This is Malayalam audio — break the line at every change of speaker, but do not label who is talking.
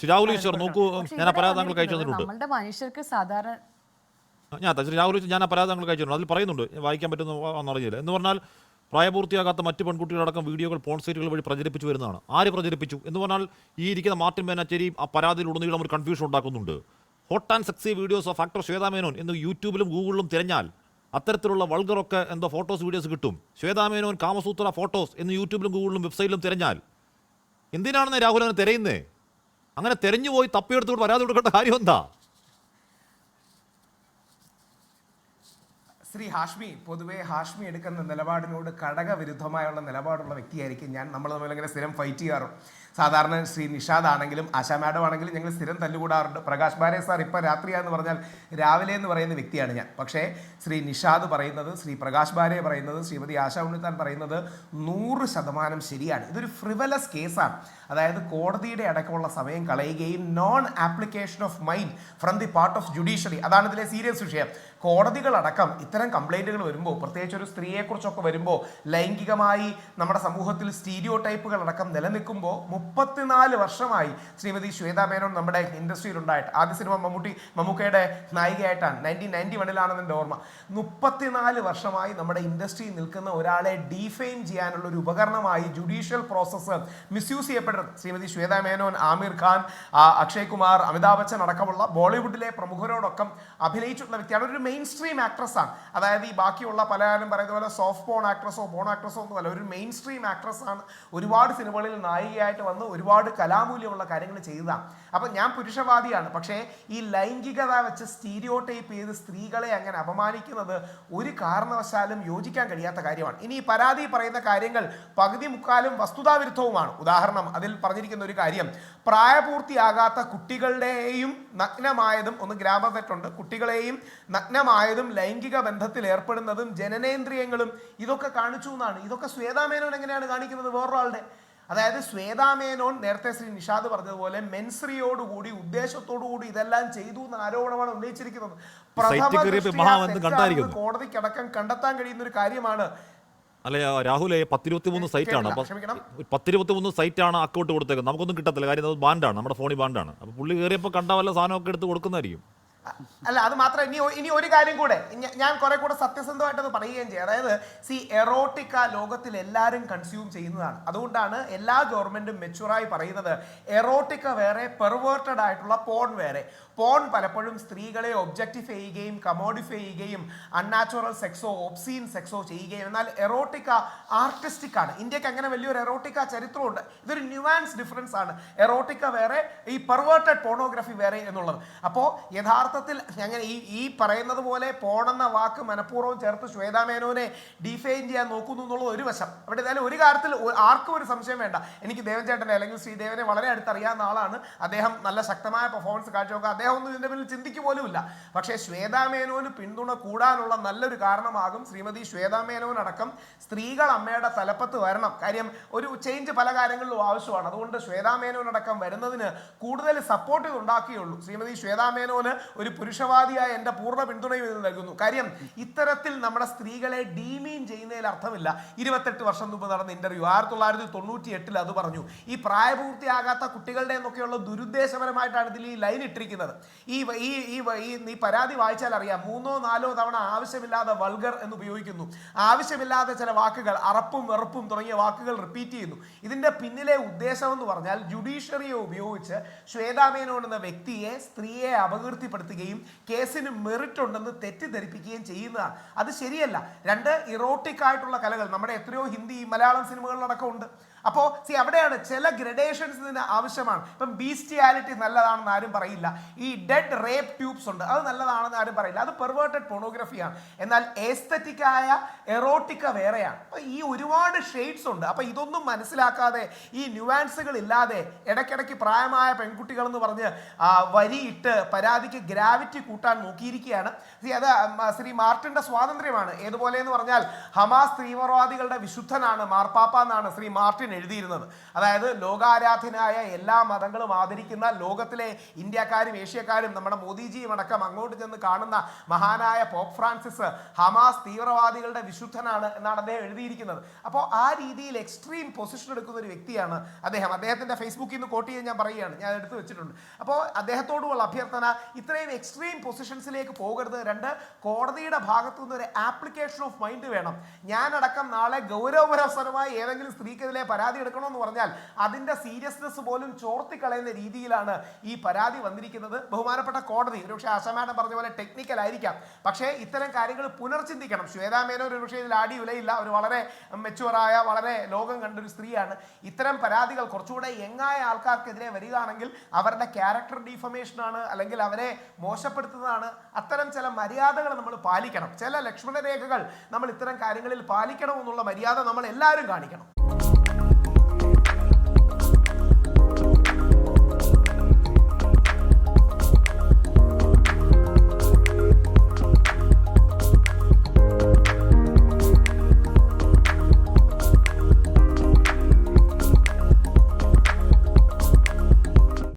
ശ്രീ രാഹുൽ ഈശ്വർ നോക്കൂ, ഞാൻ ആ പരാതി താങ്കൾക്ക് അയച്ചു തന്നിട്ടുണ്ട്.
നമ്മളുടെ മനുഷ്യർക്ക് സാധാരണ
ശ്രീ രാഹുൽ ഈശ്വർ, ഞാൻ ആ പരാതി താങ്കൾക്ക് അയച്ചിട്ടുണ്ട്. അതിൽ പറയുന്നുണ്ട്, വായിക്കാൻ പറ്റുന്ന അറിയില്ല എന്ന് പറഞ്ഞാൽ പ്രായപൂർത്തിയാകാത്ത മറ്റ് പെൺകുട്ടികളടക്കം വീഡിയോകൾ പോൺ സൈറ്റുകൾ വഴി പ്രചരിപ്പിച്ചു വരുന്നതാണ്. ആര് പ്രചരിപ്പിച്ചു എന്ന് പറഞ്ഞാൽ ഈ ഇരിക്കുന്ന മാർട്ടിൻ ബേനാച്ചേരി ആ പരാതിയിലുടനീളം ഒരു കൺഫ്യൂഷൻ ഉണ്ടാക്കുന്നുണ്ട്. Hot and sexy videos of actor Shweta Menon എന്ന് യൂട്യൂബിലും ഗൂഗിളിലും തിരഞ്ഞാൽ അത്തരത്തിലുള്ള വൾഗറൊക്കെ എന്തോ ഫോട്ടോസ് വീഡിയോസ് കിട്ടും. ശ്വേതാ മേനോൻ കാമസൂത്ര ഫോട്ടോസ് എന്ന് യൂട്യൂബിലും ഗൂഗിളിലും വെബ്സൈറ്റിലും തിരഞ്ഞാൽ എന്തിനാണെന്ന് രാഹുൽ അങ്ങനെ തിരയുന്നേ? അങ്ങനെ തിരഞ്ഞു പോയി തപ്പിയെടുത്തുകൊണ്ട് പരാതി കൊടുക്കേണ്ട കാര്യം എന്താ?
ശ്രീ ഹാഷ്മി, പൊതുവേ ഹാഷ്മി എടുക്കുന്ന നിലപാടിനോട് ഘടകവിരുദ്ധമായുള്ള നിലപാടുള്ള വ്യക്തിയായിരിക്കും ഞാൻ. നമ്മൾ തമ്മിലങ്ങനെ സ്ഥിരം ഫൈറ്റ് ചെയ്യാറുണ്ട്. സാധാരണ ശ്രീ നിഷാദ് ആണെങ്കിലും ആശാ മാഡം ആണെങ്കിലും ഞങ്ങൾ സ്ഥിരം തല്ലുകൂടാറുണ്ട്. പ്രകാശ് ബാരെ സാർ ഇപ്പോൾ രാത്രിയാന്ന് പറഞ്ഞാൽ രാവിലെ എന്ന് പറയുന്ന വ്യക്തിയാണ് ഞാൻ. പക്ഷേ ശ്രീ നിഷാദ് പറയുന്നത്, ശ്രീ പ്രകാശ് ബാരെ പറയുന്നത്, ശ്രീമതി ആശാ ഉണ്ണിത്താൻ പറയുന്നത് 100% ശരിയാണ്. ഇതൊരു ഫ്രിവലസ് കേസാണ്. അതായത് കോടതിയുടെ അടക്കമുള്ള സമയം കളയുകയും non application of mind from the part of judiciary, അതാണ് ഇതിലെ സീരിയസ് വിഷയം. കോടതികളടക്കം ഇത്തരം കംപ്ലൈൻറ്റുകൾ വരുമ്പോൾ, പ്രത്യേകിച്ച് ഒരു സ്ത്രീയെക്കുറിച്ചൊക്കെ വരുമ്പോൾ, ലൈംഗികമായി നമ്മുടെ സമൂഹത്തിൽ സ്റ്റീരിയോ ടൈപ്പുകൾ അടക്കം നിലനിൽക്കുമ്പോൾ 34 വർഷമായി ശ്രീമതി ശ്വേതാ മേനോൻ നമ്മുടെ ഇൻഡസ്ട്രിയിൽ ഉണ്ടായിട്ട്, ആദ്യ സിനിമ മമ്മൂക്കയുടെ നായികയായിട്ടാണ് 1991 എൻ്റെ ഓർമ്മ. 34 വർഷമായി നമ്മുടെ ഇൻഡസ്ട്രിയിൽ നിൽക്കുന്ന ഒരാളെ ഡീഫെയിം ചെയ്യാനുള്ള ഒരു ഉപകരണമായി ജുഡീഷ്യൽ പ്രോസസ്സ് മിസ്യൂസ് ചെയ്യപ്പെടുന്നത് ശ്രീമതി ശ്വേതാ മേനോൻ, ആമിർ ഖാൻ, അക്ഷയ് കുമാർ, അമിതാഭ് ബച്ചൻ അടക്കമുള്ള ബോളിവുഡിലെ പ്രമുഖരോടൊപ്പം അഭിനയിച്ചിട്ടുള്ള വ്യക്തിയാണ്. ഒരു മെയിൻ സ്ട്രീം ആക്ട്രസ് ആണ്. അതായത് ഈ ബാക്കിയുള്ള പലരും പറയുന്ന പോലെ സോഫ്റ്റ് ബോൺ ആക്ട്രസോ ബോൺ ആക്ട്രസോ ഒന്നുമല്ല, ഒരു മെയിൻ സ്ട്രീം ആക്ട്രസ് ആണ്. ഒരുപാട് സിനിമകളിൽ നായികയായിട്ട് വന്ന് ഒരുപാട് കലാമൂല്യമുള്ള കാര്യങ്ങൾ ചെയ്തതാണ്. അപ്പം ഞാൻ പുരുഷവാദിയാണ്. പക്ഷേ ഈ ലൈംഗികത വെച്ച് സ്റ്റീരിയോ ടൈപ്പ് ചെയ്ത് സ്ത്രീകളെ അങ്ങനെ അപമാനിക്കുന്നത് ഒരു കാരണവശാലും യോജിക്കാൻ കഴിയാത്ത കാര്യമാണ്. ഇനി ഈ പരാതി പറയുന്ന കാര്യങ്ങൾ പകുതി മുക്കാലും വസ്തുതാവിരുദ്ധവുമാണ്. ഉദാഹരണം, അതിൽ പറഞ്ഞിരിക്കുന്ന ഒരു കാര്യം, പ്രായപൂർത്തിയാകാത്ത കുട്ടികളുടെയും നഗ്നമായതും, ഒന്ന് ഗ്രാമർ തെറ്റുണ്ട്, കുട്ടികളെയും നഗ്നമായതും ലൈംഗിക ബന്ധത്തിൽ ഏർപ്പെടുന്നതും ജനനേന്ദ്രിയങ്ങളും ഇതൊക്കെ കാണിച്ചു എന്നാണ്. ഇതൊക്കെ ശ്വേതാ മേനോൻ എങ്ങനെയാണ് കാണിക്കുന്നത് വേറൊരാളുടെ? അതായത് ശ്വേതാ മേനോൻ നേരത്തെ ശ്രീ നിഷാദ് പറഞ്ഞതുപോലെ മെൻസ്രിയോടുകൂടി ഉദ്ദേശത്തോടുകൂടി ഇതെല്ലാം ചെയ്തു എന്ന ആരോപണമാണ് ഉന്നയിച്ചിരിക്കുന്നത്. കോടതിക്കടക്കം കണ്ടെത്താൻ കഴിയുന്ന ഒരു കാര്യമാണ്.
അല്ലെ രാഹുലെ, 10-23 സൈറ്റാണ്. അപ്പം 10-23 സൈറ്റാണ് അക്കൗണ്ട് കൊടുത്തേക്കുന്നത്. നമുക്കൊന്നും കിട്ടത്തില്ല, കാര്യം അത് ബാൻഡാണ്, നമ്മുടെ ഫോണിൽ ബാൻഡാണ്. അപ്പോൾ പുള്ളി കയറിയപ്പോൾ കണ്ട വല്ല സാധനമൊക്കെ എടുത്ത് കൊടുക്കുന്നതായിരിക്കും.
അല്ല, അത് മാത്രം. ഇനി ഒരു കാര്യം കൂടെ ഞാൻ കുറെ കൂടെ സത്യസന്ധമായിട്ടത് പറയുകയും ചെയ്യും. അതായത് എറോട്ടിക്ക ലോകത്തിൽ എല്ലാവരും കൺസ്യൂം ചെയ്യുന്നതാണ്. അതുകൊണ്ടാണ് എല്ലാ ഗവൺമെന്റും മെച്ചുറായി പറയുന്നത് എറോട്ടിക്ക വേറെ, പെർവേർട്ടഡ് ആയിട്ടുള്ള പോൺ വേറെ. പോൺ പലപ്പോഴും സ്ത്രീകളെ ഒബ്ജക്റ്റിഫൈ ചെയ്യുകയും കമോഡിഫൈ ചെയ്യുകയും അൺനാച്ചുറൽ സെക്സോ ഒബ്സീൻ സെക്സോ ചെയ്യുകയും, എന്നാൽ എറോട്ടിക്ക ആർട്ടിസ്റ്റിക് ആണ്. ഇന്ത്യക്ക് അങ്ങനെ വലിയൊരു എറോട്ടിക്ക ചരിത്രമുണ്ട്. ഇതൊരു ന്യൂവാൻസ് ഡിഫറൻസ് ആണ്. എറോട്ടിക്ക വേറെ, ഈ പെർവേർട്ടഡ് പോണോഗ്രഫി വേറെ എന്നുള്ളത്. അപ്പോൾ യഥാർത്ഥത്തിൽ അങ്ങനെ ഈ പറയുന്നത് പോലെ പോണെന്ന വാക്ക് മനഃപൂർവ്വം ചേർത്ത് ശ്വേതാ മേനോനെ ഡിഫൈൻ ചെയ്യാൻ നോക്കുന്നു എന്നുള്ളത് ഒരു വശം. അവിടെ ഏതായാലും ഒരു കാര്യത്തിൽ ആർക്കും ഒരു സംശയം വേണ്ട. എനിക്ക് ദേവൻ ചേട്ടനെ അല്ലെങ്കിൽ ശ്രീദേവനെ വളരെ അടുത്തറിയാവുന്ന ആളാണ്. അദ്ദേഹം നല്ല ശക്തമായ പെർഫോമൻസ് കാഴ്ചവെക്കുക. അദ്ദേഹം ഒന്നും ഇതിന്റെ പിന്നിൽ ചിന്തിക്കുക പോലുമില്ല. പക്ഷേ ശ്വേതാ മേനോന് പിന്തുണ കൂടാനുള്ള നല്ലൊരു കാരണമാകും ശ്രീമതി ശ്വേതാ മേനോൻ അടക്കം സ്ത്രീകൾ അമ്മയുടെ തലപ്പത്ത് വരണം. കാര്യം ഒരു ചേഞ്ച് പല കാര്യങ്ങളിലും ആവശ്യമാണ്. അതുകൊണ്ട് ശ്വേതാ മേനോൻ അടക്കം വരുന്നതിന് കൂടുതൽ സപ്പോർട്ട് ഉണ്ടാക്കിയുള്ളൂ. ശ്രീമതി ശ്വേതാ മേനോന് ഒരു പുരുഷവാദിയായ എൻ്റെ പൂർണ്ണ പിന്തുണയും ഇത് നൽകുന്നു. കാര്യം ഇത്തരത്തിൽ നമ്മുടെ സ്ത്രീകളെ ഡീമീൻ ചെയ്യുന്നതിൽ അർത്ഥമില്ല. 28 വർഷം മുമ്പ് നടന്ന ഇന്റർവ്യൂ 1998 അത് പറഞ്ഞു. ഈ പ്രായപൂർത്തിയാകാത്ത കുട്ടികളുടെ എന്നൊക്കെയുള്ള ദുരുദ്ദേശപരമായിട്ടാണ് ഇതിൽ ഈ ലൈൻ ഇട്ടിരിക്കുന്നത്. ഈ പരാതി വായിച്ചാൽ അറിയാം, 3-4 തവണ ആവശ്യമില്ലാതെ വൾഗർ എന്ന് ഉപയോഗിക്കുന്നു. ആവശ്യമില്ലാതെ ചില വാക്കുകൾ, അറപ്പും വെറുപ്പും തുടങ്ങിയ വാക്കുകൾ റിപ്പീറ്റ് ചെയ്യുന്നു. ഇതിന്റെ പിന്നിലെ ഉദ്ദേശം എന്ന് പറഞ്ഞാൽ ജുഡീഷ്യറിയെ ഉപയോഗിച്ച് ശ്വേതാ മേനോൻ എന്ന വ്യക്തിയെ, സ്ത്രീയെ അപകീർത്തിപ്പെടുത്തുകയും കേസിന് മെറിറ്റ് ഉണ്ടെന്ന് തെറ്റിദ്ധരിപ്പിക്കുകയും ചെയ്യുന്നതാണ്. അത് ശരിയല്ല. 2 ഇറോട്ടിക് ആയിട്ടുള്ള കലകൾ നമ്മുടെ എത്രയോ ഹിന്ദി മലയാളം സിനിമകളിലടക്കം ഉണ്ട്. അപ്പോൾ അവിടെയാണ് ചില ഗ്രഡേഷൻസ് ഇതിന് ആവശ്യമാണ്. ഇപ്പം ബീസ്റ്റിയാലിറ്റി നല്ലതാണെന്ന് ആരും പറയില്ല. ഈ ഡെഡ് റേപ്പ് ട്യൂബ്സ് ഉണ്ട്, അത് നല്ലതാണെന്ന് ആരും പറയില്ല. അത് പെർവേർട്ടഡ് പോണോഗ്രഫിയാണ്. എന്നാൽ എസ്തറ്റിക്കായ എറോട്ടിക്ക വേറെയാണ്. അപ്പോൾ ഈ ഒരുപാട് ഷെയ്ഡ്സ് ഉണ്ട്. അപ്പോൾ ഇതൊന്നും മനസ്സിലാക്കാതെ, ഈ ന്യൂവാൻസുകൾ ഇല്ലാതെ ഇടയ്ക്കിടയ്ക്ക് പ്രായമായ പെൺകുട്ടികൾ എന്ന് പറഞ്ഞ് വരിയിട്ട് പരാതിക്ക് ഗ്രാവിറ്റി കൂട്ടാൻ നോക്കിയിരിക്കുകയാണ്. അത് ശ്രീ മാർട്ടിന്റെ സ്വാതന്ത്ര്യമാണ്. ഏതുപോലെ എന്ന് പറഞ്ഞാൽ ഹമാസ് തീവ്രവാദികളുടെ വിശുദ്ധനാണ് മാർപ്പാപ്പ എന്നാണ് ശ്രീ മാർട്ടിൻ എഴുതിയിരുന്നത്. അതായത് ലോകാരാധ്യനായ എല്ലാ മതങ്ങളും ആദരിക്കുന്ന, ലോകത്തിലെ ഇന്ത്യക്കാരും ഏഷ്യക്കാരും നമ്മുടെ മോദിജിയും അടക്കം അങ്ങോട്ട് ചെന്ന് കാണുന്ന മഹാനായ പോപ്പ് ഫ്രാൻസിസ് ഹമാസ് തീവ്രവാദികളുടെ വിശുദ്ധനാണ് എന്നാണ് അദ്ദേഹം എഴുതിയിരിക്കുന്നത്. അപ്പോൾ ആ രീതിയിൽ എക്സ്ട്രീം പൊസിഷൻ എടുക്കുന്ന ഒരു വ്യക്തിയാണ് അദ്ദേഹം. അദ്ദേഹത്തിന്റെ ഫേസ്ബുക്കിൽ നിന്ന് കോട്ട് ചെയ്യാൻ ഞാൻ പറയുകയാണ്, ഞാൻ എടുത്തു വെച്ചിട്ടുണ്ട്. അപ്പോൾ അദ്ദേഹത്തോടുള്ള അഭ്യർത്ഥന, ഇത്രയും എക്സ്ട്രീം പൊസിഷൻസിലേക്ക് പോകരുത്. രണ്ട്, കോടതിയുടെ ഭാഗത്തു നിന്ന് ഒരു ആപ്ലിക്കേഷൻ ഓഫ് മൈൻഡ് വേണം. ഞാനടക്കം നാളെ ഗൗരവപരമായി ഏതെങ്കിലും സ്ത്രീക്കെതിരെ പരാതി എടുക്കണമെന്ന് പറഞ്ഞാൽ അതിന്റെ സീരിയസ്നെസ് പോലും ചോർത്തിക്കളയുന്ന രീതിയിലാണ് ഈ പരാതി വന്നിരിക്കുന്നത്. ബഹുമാനപ്പെട്ട കോടതി, ഒരുപക്ഷെ ആശാമാഡം പറഞ്ഞ പോലെ ടെക്നിക്കൽ ആയിരിക്കാം, പക്ഷേ ഇത്തരം കാര്യങ്ങൾ പുനർചിന്തിക്കണം. ശ്വേതാ മേനോൻ ഒരു പക്ഷേ ഇതിൽ ആടി വിലയില്ല, ഒരു വളരെ മെച്ചുവറായ, വളരെ ലോകം കണ്ടൊരു സ്ത്രീയാണ്. ഇത്തരം പരാതികൾ കുറച്ചുകൂടെ യങ്ങായ ആൾക്കാർക്കെതിരെ വരികയാണെങ്കിൽ അവരുടെ ക്യാരക്ടർ ഡീഫമേഷനാണ്, അല്ലെങ്കിൽ അവരെ മോശപ്പെടുത്തുന്നതാണ്. അത്തരം ചില മര്യാദകൾ നമ്മൾ പാലിക്കണം, ചില ലക്ഷ്മണ രേഖകൾ നമ്മൾ ഇത്തരം കാര്യങ്ങളിൽ പാലിക്കണമെന്നുള്ള മര്യാദ നമ്മൾ എല്ലാവരും കാണിക്കണം.